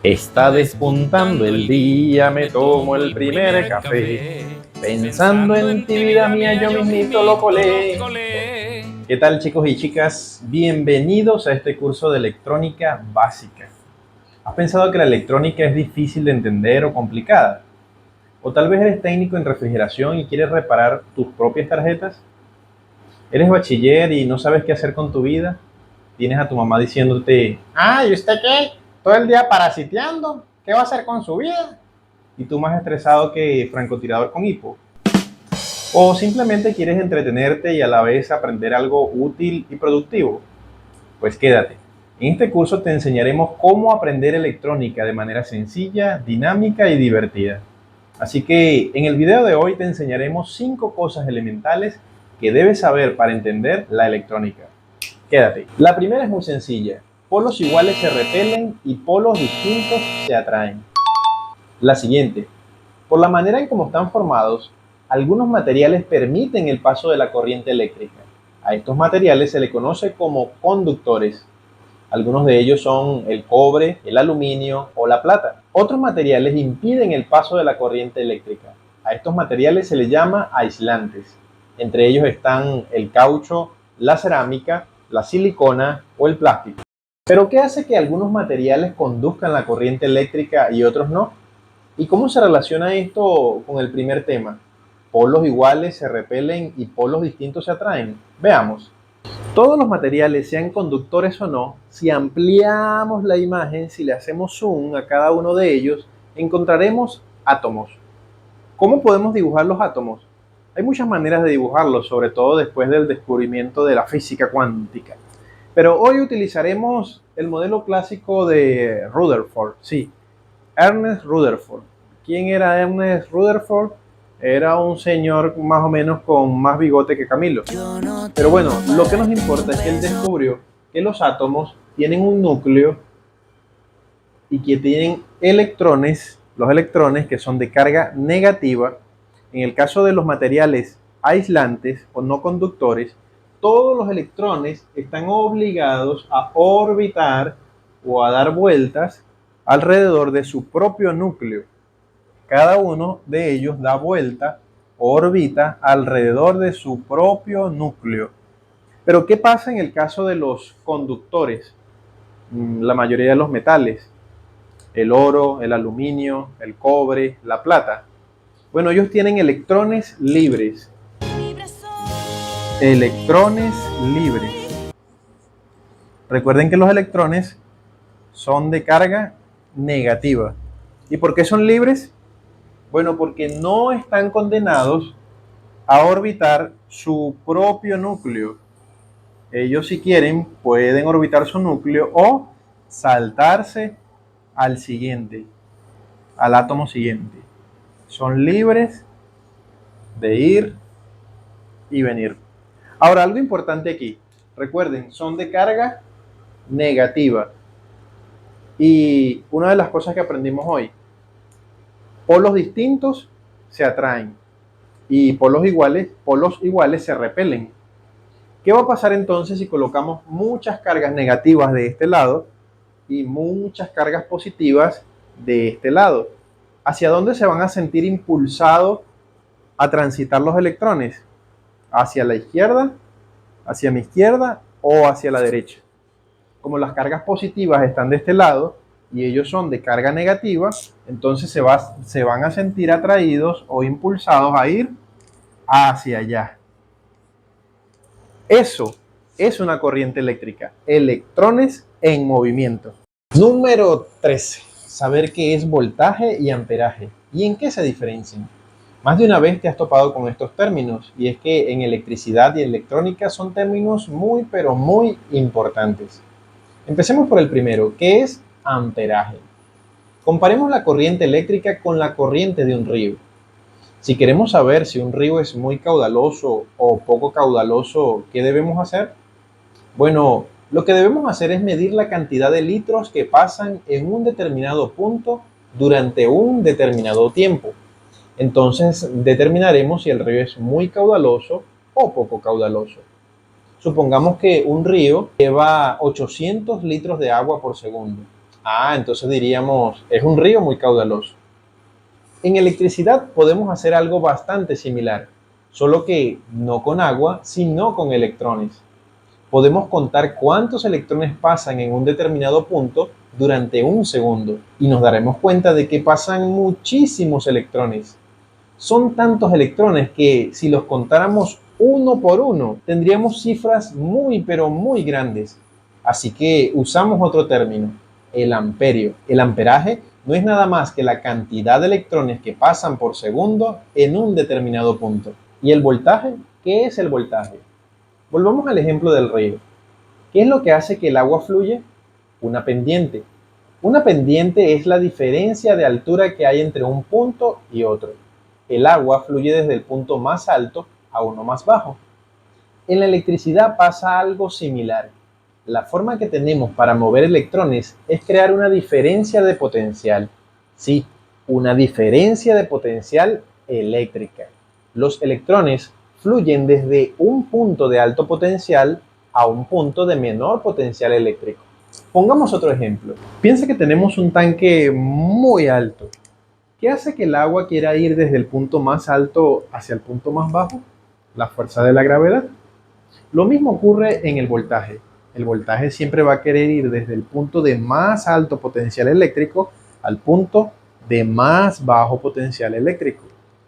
Está despuntando el día, me tomo el primer café. Pensando en ti, vida mía, yo mismito lo colé. ¿Qué tal, chicos y chicas? Bienvenidos a este curso de electrónica básica. ¿Has pensado que la electrónica es difícil de entender o complicada? ¿O tal vez eres técnico en refrigeración y quieres reparar tus propias tarjetas? ¿Eres bachiller y no sabes qué hacer con tu vida? Tienes a tu mamá diciéndote: ah, ¿y usted qué? Todo el día parasiteando. ¿Qué va a hacer con su vida? Y tú más estresado que francotirador con hipo. O simplemente quieres entretenerte y a la vez aprender algo útil y productivo. Pues quédate. En este curso te enseñaremos cómo aprender electrónica de manera sencilla, dinámica y divertida. Así que en el video de hoy te enseñaremos 5 cosas elementales que debes saber para entender la electrónica. Quédate. La primera es muy sencilla. Polos iguales se repelen y polos distintos se atraen. La siguiente. Por la manera en cómo están formados, algunos materiales permiten el paso de la corriente eléctrica. A estos materiales se le conoce como conductores. Algunos de ellos son el cobre, el aluminio o la plata. Otros materiales impiden el paso de la corriente eléctrica. A estos materiales se les llama aislantes. Entre ellos están el caucho, la cerámica, la silicona o el plástico. ¿Pero qué hace que algunos materiales conduzcan la corriente eléctrica y otros no? ¿Y cómo se relaciona esto con el primer tema? Polos iguales se repelen y polos distintos se atraen. Veamos. Todos los materiales, sean conductores o no, si ampliamos la imagen, si le hacemos zoom a cada uno de ellos, encontraremos átomos. ¿Cómo podemos dibujar los átomos? Hay muchas maneras de dibujarlos, sobre todo después del descubrimiento de la física cuántica. Pero hoy utilizaremos el modelo clásico de Rutherford, sí, Ernest Rutherford. ¿Quién era Ernest Rutherford? Era un señor más o menos con más bigote que Camilo. Pero bueno, lo que nos importa es que él descubrió que los átomos tienen un núcleo y que tienen electrones, los electrones que son de carga negativa. En el caso de los materiales aislantes o no conductores, todos los electrones están obligados a orbitar o a dar vueltas alrededor de su propio núcleo. Cada uno de ellos da vuelta o orbita alrededor de su propio núcleo. Pero ¿qué pasa en el caso de los conductores? La mayoría de los metales, el oro, el aluminio, el cobre, la plata. Bueno, ellos tienen electrones libres. Electrones libres. Recuerden que los electrones son de carga negativa. ¿Y por qué son libres? Bueno, porque no están condenados a orbitar su propio núcleo. Ellos, si quieren, pueden orbitar su núcleo o saltarse al siguiente, al átomo siguiente. Son libres de ir y venir. Ahora, algo importante aquí. Recuerden, son de carga negativa. Y una de las cosas que aprendimos hoy, polos distintos se atraen y polos iguales se repelen. ¿Qué va a pasar entonces si colocamos muchas cargas negativas de este lado y muchas cargas positivas de este lado? ¿Hacia dónde se van a sentir impulsados a transitar los electrones? ¿Hacia la izquierda, hacia mi izquierda o hacia la derecha? Como las cargas positivas están de este lado y ellos son de carga negativa, entonces se van a sentir atraídos o impulsados a ir hacia allá. Eso es una corriente eléctrica, electrones en movimiento. Número 13. Saber qué es voltaje y amperaje y en qué se diferencian. Más de una vez te has topado con estos términos, y es que en electricidad y electrónica son términos muy pero muy importantes. Empecemos por el primero, ¿qué es amperaje? Comparemos la corriente eléctrica con la corriente de un río. Si queremos saber si un río es muy caudaloso o poco caudaloso, ¿qué debemos hacer? Bueno, lo que debemos hacer es medir la cantidad de litros que pasan en un determinado punto durante un determinado tiempo. Entonces determinaremos si el río es muy caudaloso o poco caudaloso. Supongamos que un río lleva 800 litros de agua por segundo. Entonces diríamos, es un río muy caudaloso. En electricidad podemos hacer algo bastante similar, solo que no con agua, sino con electrones. Podemos contar cuántos electrones pasan en un determinado punto durante un segundo y nos daremos cuenta de que pasan muchísimos electrones. Son tantos electrones que si los contáramos uno por uno, tendríamos cifras muy pero muy grandes. Así que usamos otro término, el amperio. El amperaje no es nada más que la cantidad de electrones que pasan por segundo en un determinado punto. ¿Y el voltaje? ¿Qué es el voltaje? Volvamos al ejemplo del río. ¿Qué es lo que hace que el agua fluya? Una pendiente. Una pendiente es la diferencia de altura que hay entre un punto y otro. El agua fluye desde el punto más alto a uno más bajo. En la electricidad pasa algo similar. La forma que tenemos para mover electrones es crear una diferencia de potencial. Sí, una diferencia de potencial eléctrica. Los electrones fluyen desde un punto de alto potencial a un punto de menor potencial eléctrico. Pongamos otro ejemplo. Piensa que tenemos un tanque muy alto. ¿Qué hace que el agua quiera ir desde el punto más alto hacia el punto más bajo? La fuerza de la gravedad. Lo mismo ocurre en el voltaje. El voltaje siempre va a querer ir desde el punto de más alto potencial eléctrico al punto de más bajo potencial eléctrico.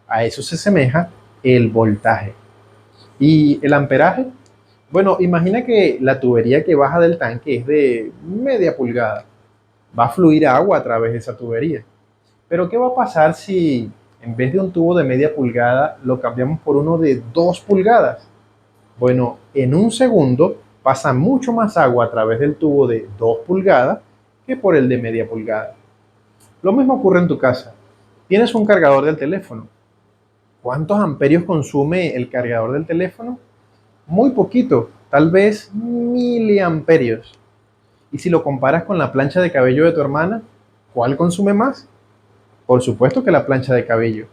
A eso se asemeja el voltaje. ¿Y el amperaje? Bueno, imagina que la tubería que baja del tanque es de media pulgada. Va a fluir agua a través de esa tubería. Pero ¿qué va a pasar si en vez de un tubo de media pulgada lo cambiamos por uno de 2 pulgadas? Bueno, en un segundo pasa mucho más agua a través del tubo de 2 pulgadas que por el de media pulgada. Lo mismo ocurre en tu casa. Tienes un cargador del teléfono. ¿Cuántos amperios consume el cargador del teléfono? Muy poquito, tal vez miliamperios. Y si lo comparas con la plancha de cabello de tu hermana, ¿cuál consume más? Por supuesto que la plancha de cabello.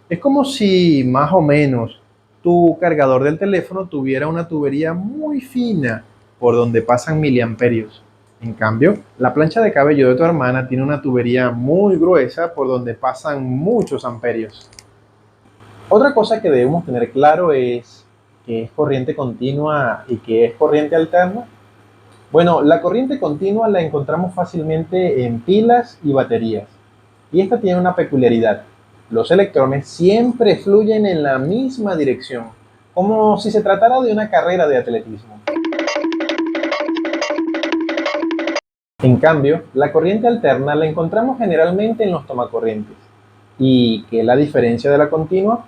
Es como si más o menos tu cargador del teléfono tuviera una tubería muy fina por donde pasan miliamperios. En cambio, la plancha de cabello de tu hermana tiene una tubería muy gruesa por donde pasan muchos amperios. Otra cosa que debemos tener claro es qué es corriente continua y qué es corriente alterna. Bueno, la corriente continua la encontramos fácilmente en pilas y baterías. Y esta tiene una peculiaridad. Los electrones siempre fluyen en la misma dirección, como si se tratara de una carrera de atletismo. En cambio, la corriente alterna la encontramos generalmente en los tomacorrientes. ¿Y qué es la diferencia de la continua?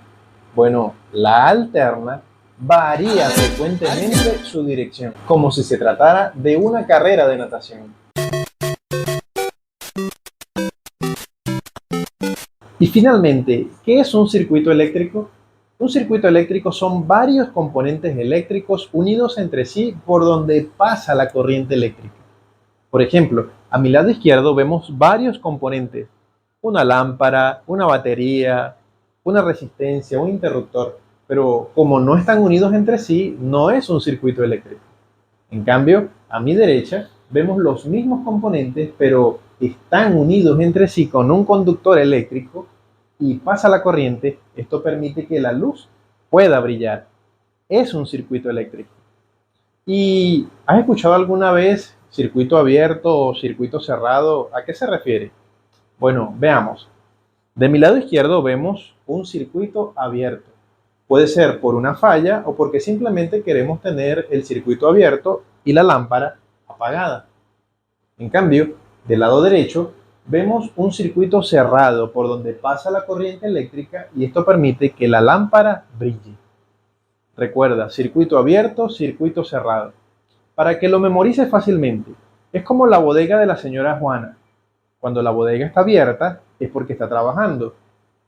Bueno, la alterna varía frecuentemente su dirección, como si se tratara de una carrera de natación. Y finalmente, ¿qué es un circuito eléctrico? Un circuito eléctrico son varios componentes eléctricos unidos entre sí por donde pasa la corriente eléctrica. Por ejemplo, a mi lado izquierdo vemos varios componentes: una lámpara, una batería, una resistencia, un interruptor, pero como no están unidos entre sí, no es un circuito eléctrico. En cambio, a mi derecha vemos los mismos componentes, pero están unidos entre sí con un conductor eléctrico y pasa la corriente. Esto permite que la luz pueda brillar. Es un circuito eléctrico. ¿Y has escuchado alguna vez circuito abierto o circuito cerrado? ¿A qué se refiere? Bueno, veamos. De mi lado izquierdo vemos un circuito abierto. Puede ser por una falla o porque simplemente queremos tener el circuito abierto y la lámpara apagada. En cambio, del lado derecho vemos un circuito cerrado por donde pasa la corriente eléctrica y esto permite que la lámpara brille. Recuerda, circuito abierto, circuito cerrado. Para que lo memorices fácilmente, es como la bodega de la señora Juana. Cuando la bodega está abierta es porque está trabajando,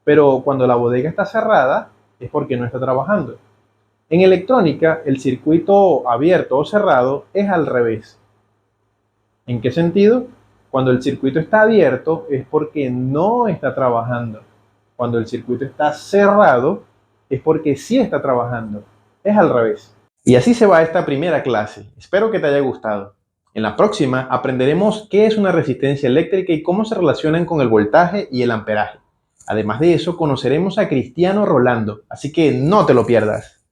pero cuando la bodega está cerrada es porque no está trabajando. En electrónica, el circuito abierto o cerrado es al revés. ¿En qué sentido? Cuando el circuito está abierto es porque no está trabajando. Cuando el circuito está cerrado es porque sí está trabajando. Es al revés. Y así se va esta primera clase. Espero que te haya gustado. En la próxima aprenderemos qué es una resistencia eléctrica y cómo se relacionan con el voltaje y el amperaje. Además de eso, conoceremos a Cristiano Rolando, así que no te lo pierdas.